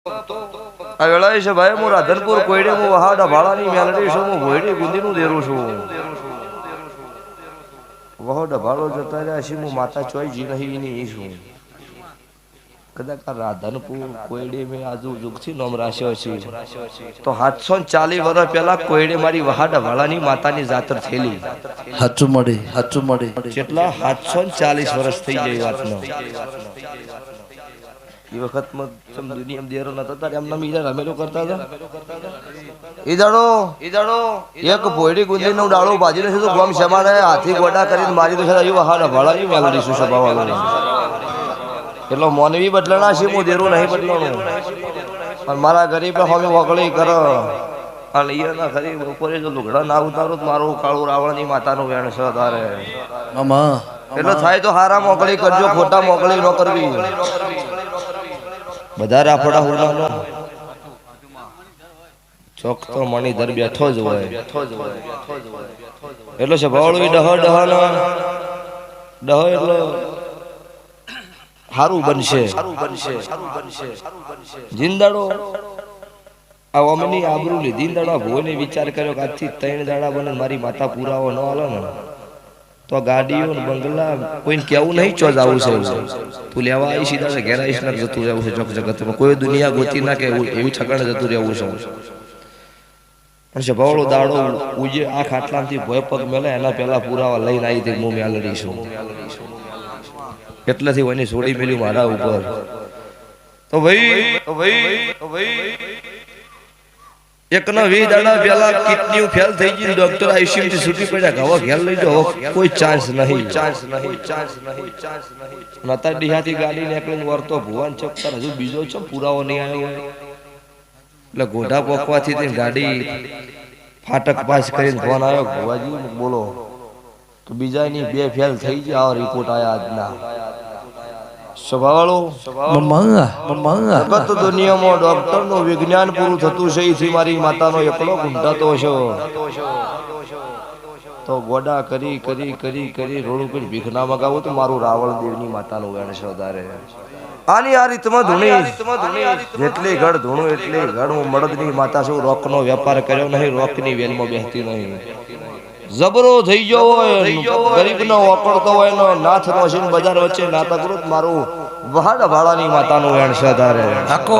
આ વેળાએ છે ભાઈ હું રાધનપુર કોયડે હું વહાડા ભાળાની મેલડી છું હું ભોયડી ગુંદીનું દેરું છું વહોડા ભાળો જતા રહ્યા છે હું માતા ચોઈ જી નહીં ની છું કદાચ આ રાધનપુર કોયડે મેં આજુ જુગથી નામ રાખ્યો છે તો 740 વર્ષ પહેલા કોયડે મારી વહાડા ભાળાની માતાની જાતર થયેલી સાચું મળે કેટલા 740 વર્ષ થઈ ગઈ વાતનો એ વખતમાં દુનિયામાં દેરો નતા તારે એમના બીજા રમેલો કરતા હતા ઈદાડો એક ભોયડી ગુંદી નો ડાળો બાજી નથી તો ગમ શમાડે હાથી ગોડા કરીને મારી તો છે વહાડા ભાળાની મેલડી શું સભાવાળો એટલો મોનવી બદલણા છે હું દેરો નહીં બદલવાનું અને મારા ગરીબ હોમે વગળી કરો અને ઈના ખરી બપોરે જો લુગડા ના ઉતારો તો મારું કાળું રાવણની માતાનું વેણ છે તારે મામા એટલો થાય તો હારા મોકળી કરજો ખોટા મોકળી ન કરવી બધા રાફડા હુરવાનો ચોક તો મણીધર બેઠો જ હોય એટલો છે ભાવળું ડહ એટલે હારું બનશે જિંદાડો આ ઓમની આબરૂ લીધી દાડા ભોયને વિચાર કર્યો કે આજથી 3 દાડા બને મારી માતા પુરાવો ન આલે ને તો ગાડીઓ બંગલા કોઈને કેવું નહીં ચો જાવું છે તું લેવા આવી સીધા ઘેર આવીશ ને જતું રહેવું છે ચોક જગતમાં કોઈ દુનિયા ગોતી ના કે એવી ઠકાણે જતું રહેવું છે પણ છે ભાવળો દાડો ઉજે આ ખાટલામાંથી ભય પગ મેલે એના પહેલા પુરાવા લઈને આવી તે હું મેલડી છું એટલાથી ઓની છોડી મેલ્યું મારા ઉપર તો ભાઈ એકના 20 દાડા પહેલા કિડની ફેલ થઈ ગઈ ડોક્ટર આઈસીયુ થી છૂટી પડ્યા ગવા ઘેર લઈ જાઓ કોઈ ચાન્સ નહીં નતા ડીહાથી ગાડી નીકળીને વરતો ભુવન ચોક પર હજુ બીજો છે પુરાવો નહીં આવ્યો હોય એટલે ગોઢા પોકવાથી તે ગાડી ફાટક પાસ કરીને ફોન આવ્યો ભુવાજી બોલો તો બીજાની 2 ફેલ થઈ ગયા આ રિપોર્ટ આયા આજના સ્વભાવાળો જગત દુનિયામાં ડોક્ટર નું વિજ્ઞાન પૂરું થતું છે એથી મારી માતાનો એકલો ગુંટાતો છે તો ગોડા કરી રોડ ઉપર ભીખ ના મગાવો તો મારું રાવણ દેવની માતાનું વેણ છે વધારે આની આ રીતમાં ધૂણી જેટલી ઘડ ધૂણું એટલી ઘડ હું મળદની માતા છું રોકનો વેપાર કર્યો નહીં રોકની વેલમાં બેસતી નહીં જબરો થઈ ગયો હોય ગરીબ નો ઓકળતો હોય નો નાથ નો છે બજાર વચ્ચે નાતા કરું મારું વહાડા ભાળાની માતાનું વેણ છે તારે હાકો